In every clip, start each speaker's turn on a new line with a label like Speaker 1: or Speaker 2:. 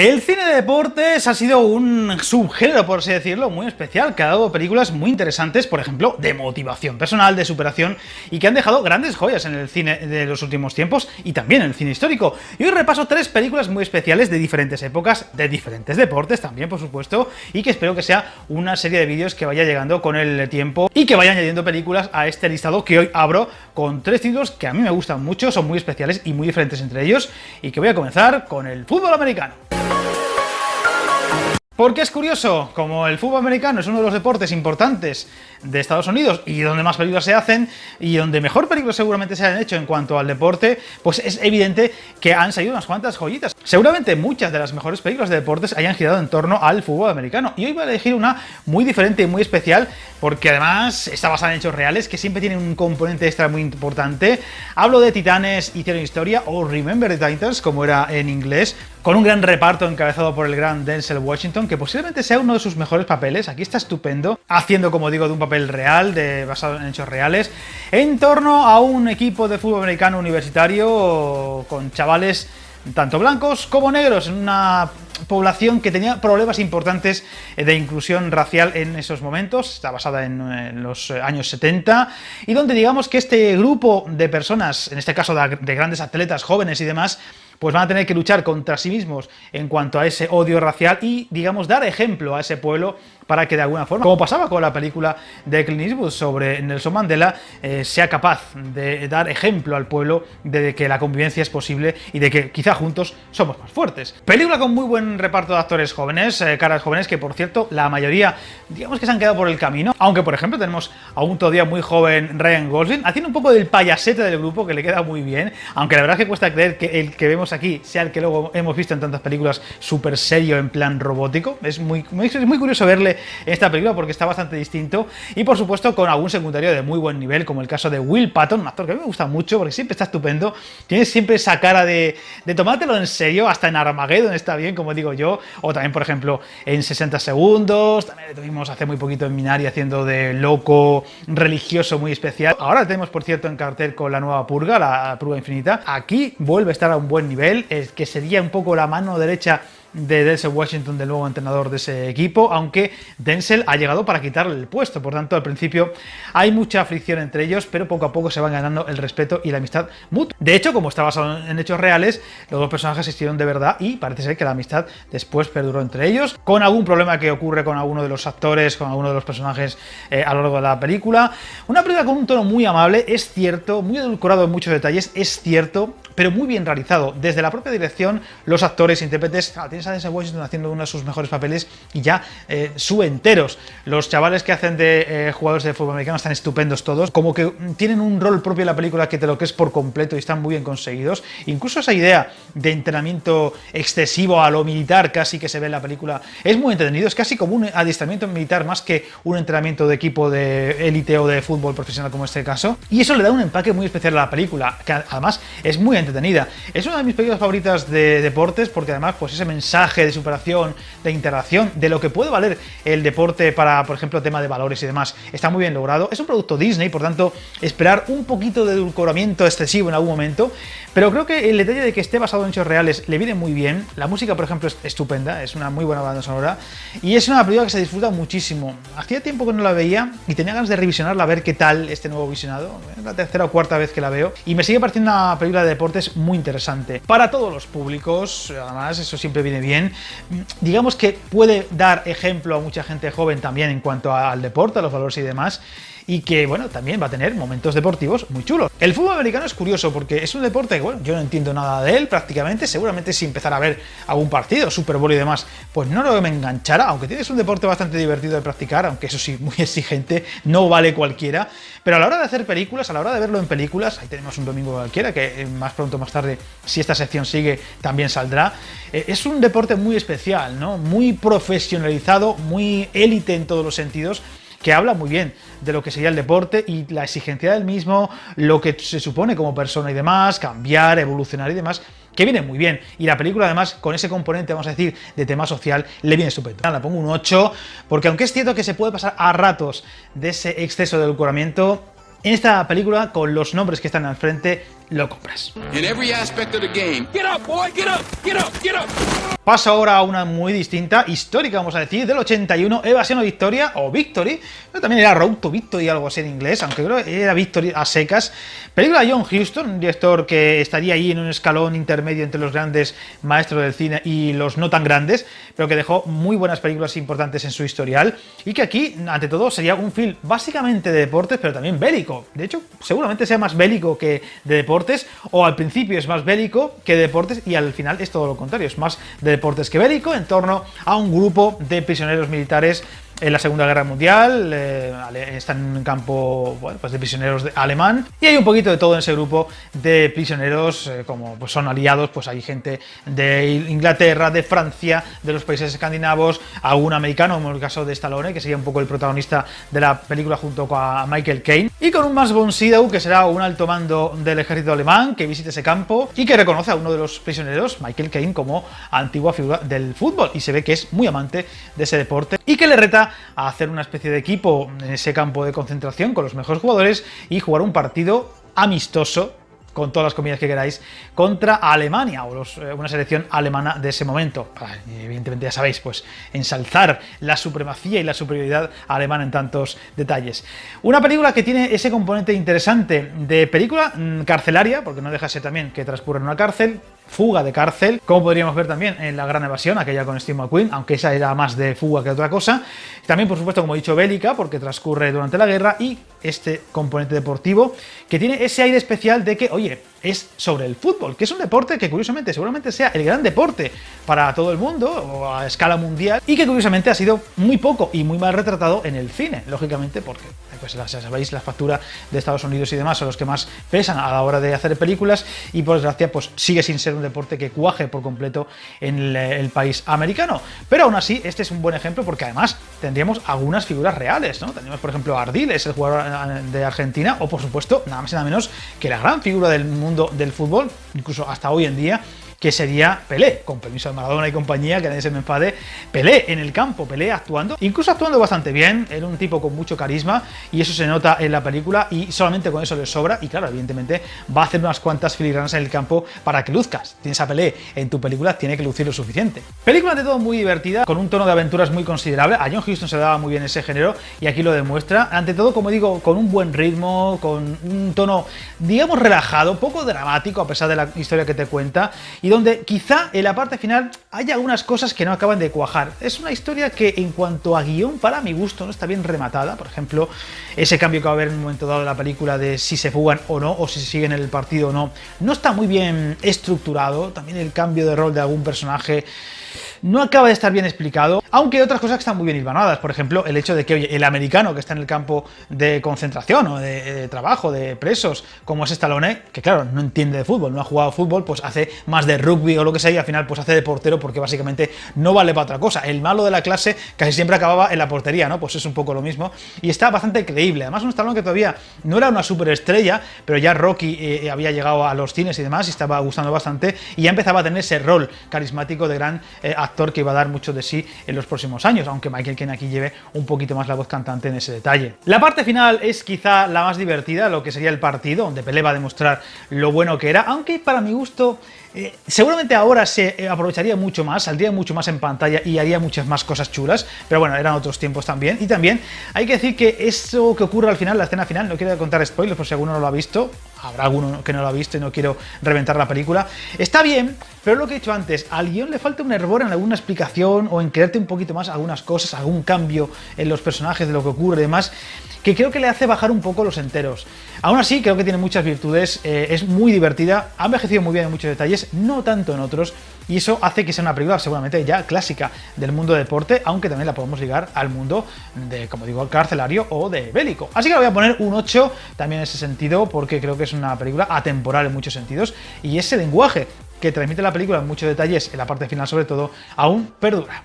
Speaker 1: El cine de deportes ha sido un subgénero, por así decirlo, muy especial, que ha dado películas muy interesantes, por ejemplo, de motivación personal, de superación, y que han dejado grandes joyas en el cine de los últimos tiempos y también en el cine histórico. Y hoy repaso tres películas muy especiales de diferentes épocas, de diferentes deportes también, por supuesto, y que espero que sea una serie de vídeos que vaya llegando con el tiempo y que vaya añadiendo películas a este listado que hoy abro con tres títulos que a mí me gustan mucho, son muy especiales y muy diferentes entre ellos, y que voy a comenzar con el fútbol americano. Porque es curioso, como el fútbol americano es uno de los deportes importantes de Estados Unidos y donde más películas se hacen y donde mejor películas seguramente se han hecho en cuanto al deporte, pues es evidente que han salido unas cuantas joyitas. Seguramente muchas de las mejores películas de deportes hayan girado en torno al fútbol americano, y hoy voy a elegir una muy diferente y muy especial porque además está basada en hechos reales que siempre tienen un componente extra muy importante. Hablo de Titanes hicieron historia, o Remember the Titans como era en inglés, con un gran reparto encabezado por el gran Denzel Washington, que posiblemente sea uno de sus mejores papeles. Aquí está estupendo, haciendo, como digo, de un papel real, basado en hechos reales, en torno a un equipo de fútbol americano universitario con chavales tanto blancos como negros, en una población que tenía problemas importantes de inclusión racial en esos momentos. Está basada en los años 70, y donde digamos que este grupo de personas, en este caso de grandes atletas jóvenes y demás, pues van a tener que luchar contra sí mismos en cuanto a ese odio racial y, digamos, dar ejemplo a ese pueblo para que de alguna forma, como pasaba con la película de Clint Eastwood sobre Nelson Mandela, sea capaz de dar ejemplo al pueblo de que la convivencia es posible y de que quizá juntos somos más fuertes. Película con muy buen reparto de actores jóvenes, caras jóvenes, que por cierto la mayoría digamos que se han quedado por el camino, aunque por ejemplo tenemos a un todavía muy joven Ryan Gosling haciendo un poco del payasete del grupo, que le queda muy bien, aunque la verdad es que cuesta creer que el que vemos aquí sea el que luego hemos visto en tantas películas súper serio, en plan robótico. Es muy curioso verle en esta película porque está bastante distinto, y por supuesto con algún secundario de muy buen nivel, como el caso de Will Patton, un actor que a mí me gusta mucho porque siempre está estupendo, tiene siempre esa cara de tomártelo en serio, hasta en Armageddon está bien, como digo yo, o también por ejemplo en 60 segundos, también le tuvimos hace muy poquito en Minari haciendo de loco religioso muy especial. Ahora le tenemos por cierto en cartel con la nueva Purga, la Purga Infinita. Aquí vuelve a estar a un buen nivel, que sería un poco la mano derecha de Denzel Washington, del nuevo entrenador de ese equipo, aunque Denzel ha llegado para quitarle el puesto. Por tanto, al principio hay mucha fricción entre ellos, pero poco a poco se van ganando el respeto y la amistad mutua. De hecho, como está basado en hechos reales, los dos personajes existieron de verdad y parece ser que la amistad después perduró entre ellos, con algún problema que ocurre con alguno de los actores, con alguno de los personajes a lo largo de la película. Una película con un tono muy amable, es cierto, muy edulcorado en muchos detalles, es cierto, pero muy bien realizado. Desde la propia dirección, los actores, intérpretes, tienes a Denzel Washington haciendo uno de sus mejores papeles y ya subenteros. Los chavales que hacen de jugadores de fútbol americano están estupendos todos, como que tienen un rol propio en la película que te lo crees por completo y están muy bien conseguidos. Incluso esa idea de entrenamiento excesivo a lo militar casi que se ve en la película es muy entretenido, es casi como un adiestramiento militar más que un entrenamiento de equipo de élite o de fútbol profesional como este caso, y eso le da un empaque muy especial a la película, que además es muy entretenida. Es una de mis películas favoritas de deportes porque además pues ese mensaje de superación, de interacción, de lo que puede valer el deporte para, por ejemplo, tema de valores y demás, está muy bien logrado. Es un producto Disney, por tanto, esperar un poquito de edulcoramiento excesivo en algún momento, pero creo que el detalle de que esté basado en hechos reales le viene muy bien. La música, por ejemplo, es estupenda, es una muy buena banda sonora, y es una película que se disfruta muchísimo. Hacía tiempo que no la veía y tenía ganas de revisionarla, a ver qué tal este nuevo visionado. Es la tercera o cuarta vez que la veo y me sigue pareciendo una película de deportes muy interesante. Para todos los públicos, además, eso siempre viene bien. Digamos que puede dar ejemplo a mucha gente joven también en cuanto al deporte, a los valores y demás, y que, bueno, también va a tener momentos deportivos muy chulos. El fútbol americano es curioso porque es un deporte que, bueno, yo no entiendo nada de él prácticamente. Seguramente si empezara a ver algún partido, Super Bowl y demás, pues no lo me enganchara, aunque tienes un deporte bastante divertido de practicar, aunque eso sí, muy exigente, no vale cualquiera. Pero a la hora de hacer películas, a la hora de verlo en películas, ahí tenemos un domingo cualquiera, que más pronto o más tarde, si esta sección sigue, también saldrá. Es un deporte muy especial, ¿no? Muy profesionalizado, muy élite en todos los sentidos, que habla muy bien de lo que sería el deporte y la exigencia del mismo, lo que se supone como persona y demás, cambiar, evolucionar y demás, que viene muy bien. Y la película además, con ese componente, vamos a decir, de tema social, le viene estupendo. La pongo un 8, porque aunque es cierto que se puede pasar a ratos de ese exceso de edulcoramiento, en esta película, con los nombres que están al frente, lo compras.
Speaker 2: In every aspect of the game. Get up, boy, get up, get up, get up.
Speaker 1: Paso ahora a una muy distinta, histórica vamos a decir, del 81, Evasión o Victoria, o Victory, pero también era Road to Victory, algo así en inglés, aunque creo que era Victory a secas. Película de John Huston, un director que estaría ahí en un escalón intermedio entre los grandes maestros del cine y los no tan grandes, pero que dejó muy buenas películas importantes en su historial, y que aquí, ante todo, sería un film básicamente de deportes, pero también bélico. De hecho, seguramente sea más bélico que de deportes, o al principio es más bélico que de deportes, y al final es todo lo contrario, es más de deportes que bélico, en torno a un grupo de prisioneros militares en la Segunda Guerra Mundial. Están en un campo, bueno, pues de prisioneros alemán, y hay un poquito de todo en ese grupo de prisioneros, como pues son aliados, pues hay gente de Inglaterra, de Francia, de los países escandinavos, algún americano, como el caso de Stallone, que sería un poco el protagonista de la película junto a Michael Caine, y con un Max von Sydow, que será un alto mando del ejército alemán, que visita ese campo y que reconoce a uno de los prisioneros, Michael Caine, como antigua figura del fútbol, y se ve que es muy amante de ese deporte, y que le reta a hacer una especie de equipo en ese campo de concentración con los mejores jugadores y jugar un partido amistoso, con todas las comillas que queráis, contra Alemania, o una selección alemana de ese momento, para, evidentemente ya sabéis, pues ensalzar la supremacía y la superioridad alemana en tantos detalles. Una película que tiene ese componente interesante de película carcelaria, porque no deja de ser también que transcurre en una cárcel, fuga de cárcel, como podríamos ver también en La Gran Evasión, aquella con Steve McQueen, aunque esa era más de fuga que otra cosa. También, por supuesto, como he dicho, bélica, porque transcurre durante la guerra, y este componente deportivo que tiene ese aire especial de que, oye, es sobre el fútbol, que es un deporte que curiosamente seguramente sea el gran deporte para todo el mundo o a escala mundial, y que curiosamente ha sido muy poco y muy mal retratado en el cine, lógicamente, porque pues ya sabéis, la factura de Estados Unidos y demás son los que más pesan a la hora de hacer películas, y por desgracia pues sigue sin ser un deporte que cuaje por completo en el país americano. Pero aún así, este es un buen ejemplo, porque además tendríamos algunas figuras reales, ¿no? Tendríamos, por ejemplo, a Ardiles, el jugador de Argentina, o por supuesto, nada más y nada menos que la gran figura del mundo del fútbol, incluso hasta hoy en día, que sería Pelé, con permiso de Maradona y compañía, que nadie se me enfade. Pelé en el campo, Pelé actuando, incluso actuando bastante bien, era un tipo con mucho carisma, y eso se nota en la película, y solamente con eso le sobra, y claro, evidentemente va a hacer unas cuantas filigranas en el campo para que luzcas. Tienes a Pelé en tu película, tiene que lucir lo suficiente. Película de todo muy divertida, con un tono de aventuras muy considerable. A John Huston se le daba muy bien ese género, y aquí lo demuestra. Ante todo, como digo, con un buen ritmo, con un tono, digamos, relajado, poco dramático, a pesar de la historia que te cuenta, y donde quizá en la parte final haya algunas cosas que no acaban de cuajar. Es una historia que, en cuanto a guión, para mi gusto, no está bien rematada. Por ejemplo, ese cambio que va a haber en un momento dado de la película de si se fugan o no, o si siguen en el partido o no, no está muy bien estructurado. También el cambio de rol de algún personaje no acaba de estar bien explicado, aunque hay otras cosas que están muy bien hilvanadas. Por ejemplo, el hecho de que, oye, el americano que está en el campo de concentración o de trabajo, de presos, como es Stallone, que claro, no entiende de fútbol, no ha jugado fútbol, pues hace más de rugby o lo que sea, y al final pues hace de portero, porque básicamente no vale para otra cosa. El malo de la clase casi siempre acababa en la portería, ¿no? Pues es un poco lo mismo, y está bastante creíble. Además, un Stallone que todavía no era una superestrella, pero ya Rocky había llegado a los cines y demás, y estaba gustando bastante, y ya empezaba a tener ese rol carismático de gran actor que iba a dar mucho de sí en los próximos años, aunque Michael Caine aquí lleve un poquito más la voz cantante en ese detalle. La parte final es quizá la más divertida, lo que sería el partido, donde Pelé va a demostrar lo bueno que era, aunque para mi gusto seguramente ahora se aprovecharía mucho más, saldría mucho más en pantalla y haría muchas más cosas chulas, pero bueno, eran otros tiempos también. Y también hay que decir que eso que ocurre al final, la escena final, no quiero contar spoilers por si alguno no lo ha visto, habrá alguno que no lo ha visto y no quiero reventar la película, está bien, pero lo que he dicho antes, al guión le falta un hervor en alguna explicación, o en creerte un poquito más algunas cosas, algún cambio en los personajes de lo que ocurre y demás, que creo que le hace bajar un poco los enteros. Aún así, creo que tiene muchas virtudes, es muy divertida, ha envejecido muy bien en muchos detalles, no tanto en otros, y eso hace que sea una película seguramente ya clásica del mundo de deporte, aunque también la podemos ligar al mundo de, como digo, carcelario o de bélico. Así que le voy a poner un 8 también en ese sentido, porque creo que es una película atemporal en muchos sentidos, y ese lenguaje que transmite la película en muchos detalles, en la parte final sobre todo, aún perdura.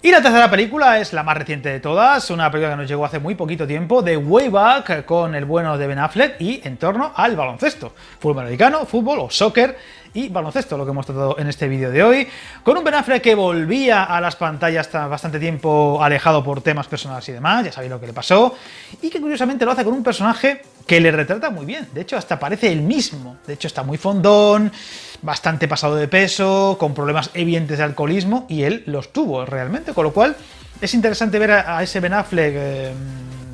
Speaker 1: Y la tercera película es la más reciente de todas, una película que nos llegó hace muy poquito tiempo, The Way Back, con el bueno de Ben Affleck y en torno al baloncesto. Fútbol americano, fútbol o soccer y baloncesto, lo que hemos tratado en este vídeo de hoy, con un Ben Affleck que volvía a las pantallas tras bastante tiempo alejado por temas personales y demás, ya sabéis lo que le pasó, y que curiosamente lo hace con un personaje que le retrata muy bien, de hecho hasta parece el mismo, de hecho está muy fondón, bastante pasado de peso, con problemas evidentes de alcoholismo, y él los tuvo realmente, con lo cual es interesante ver a ese Ben Affleck,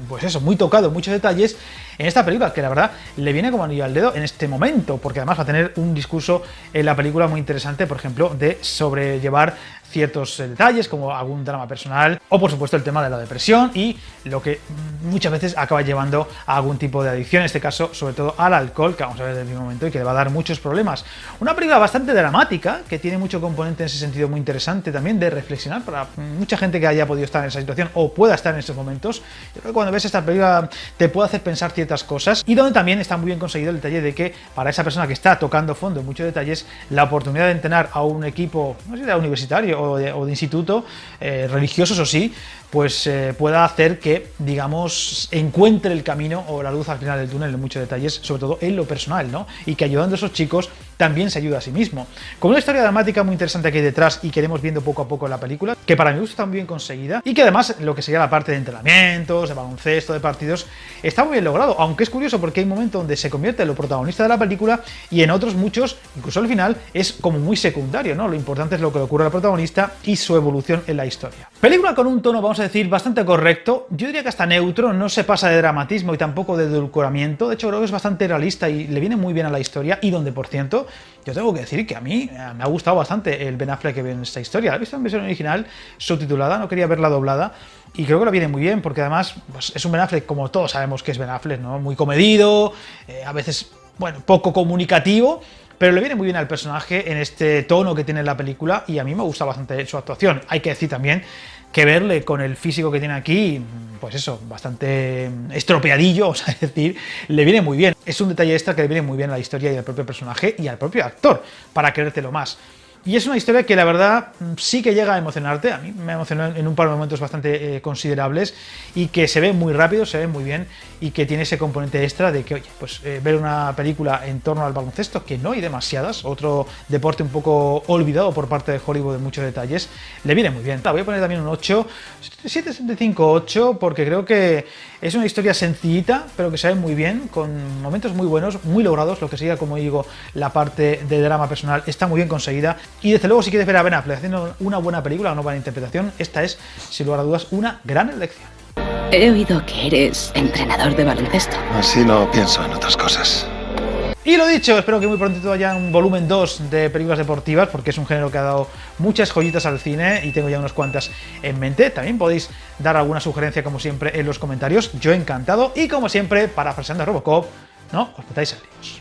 Speaker 1: pues eso, muy tocado en muchos detalles en esta película, que la verdad le viene como anillo al dedo en este momento, porque además va a tener un discurso en la película muy interesante, por ejemplo, de sobrellevar ciertos detalles como algún drama personal o por supuesto el tema de la depresión y lo que muchas veces acaba llevando a algún tipo de adicción, en este caso sobre todo al alcohol, que vamos a ver desde el mismo momento y que le va a dar muchos problemas. Una película bastante dramática, que tiene mucho componente en ese sentido muy interesante también de reflexionar para mucha gente que haya podido estar en esa situación o pueda estar en esos momentos. Yo creo que cuando ves esta película te puede hacer pensar ciertas cosas y donde también está muy bien conseguido el detalle de que para esa persona que está tocando fondo en muchos detalles, la oportunidad de entrenar a un equipo, no sé si era universitario o de instituto, religioso eso sí, pues pueda hacer que, digamos, encuentre el camino o la luz al final del túnel en muchos detalles, sobre todo en lo personal, ¿no? Y que ayudando a esos chicos también se ayuda a sí mismo. Con una historia dramática muy interesante que hay detrás y que iremos viendo poco a poco en la película, que para mi gusto está muy bien conseguida y que además lo que sería la parte de entrenamientos, de baloncesto, de partidos, está muy bien logrado, aunque es curioso porque hay momentos donde se convierte en lo protagonista de la película y en otros muchos, incluso al final, es como muy secundario, ¿no? Lo importante es lo que le ocurre al protagonista y su evolución en la historia. Película con un tono, vamos a decir, bastante correcto, yo diría que hasta neutro, no se pasa de dramatismo y tampoco de edulcoramiento, de hecho creo que es bastante realista y le viene muy bien a la historia y donde, por cierto, yo tengo que decir que a mí me ha gustado bastante el Ben Affleck que ve en esta historia. La he visto en versión original, subtitulada, no quería verla doblada, y creo que la viene muy bien, porque además pues, es un Ben Affleck, como todos sabemos que es Ben Affleck, ¿no? Muy comedido, a veces, bueno, poco comunicativo, pero le viene muy bien al personaje en este tono que tiene la película, y a mí me gusta bastante su actuación. Hay que decir también que verle con el físico que tiene aquí, pues eso, bastante estropeadillo, vamos a decir, le viene muy bien. Es un detalle extra que le viene muy bien a la historia y al propio personaje y al propio actor, para querértelo más. Y es una historia que la verdad sí que llega a emocionarte, a mí me emocionó en un par de momentos bastante considerables y que se ve muy rápido, se ve muy bien y que tiene ese componente extra de que, oye, pues ver una película en torno al baloncesto, que no hay demasiadas, otro deporte un poco olvidado por parte de Hollywood en muchos detalles, le viene muy bien. La voy a poner también un 8, 7,75, 8, porque creo que es una historia sencillita, pero que se ve muy bien, con momentos muy buenos, muy logrados, lo que sería, como digo, la parte de drama personal está muy bien conseguida. Y desde luego, si quieres ver a Ben Affleck haciendo una buena película, una buena interpretación, esta es, sin lugar a dudas, una gran elección.
Speaker 3: He oído que eres entrenador de baloncesto.
Speaker 4: Así no pienso en otras cosas.
Speaker 1: Y lo dicho, espero que muy pronto haya un volumen 2 de películas deportivas, porque es un género que ha dado muchas joyitas al cine y tengo ya unas cuantas en mente. También podéis dar alguna sugerencia, como siempre, en los comentarios. Yo encantado. Y como siempre, parafraseando a Robocop, no os metáis en líos.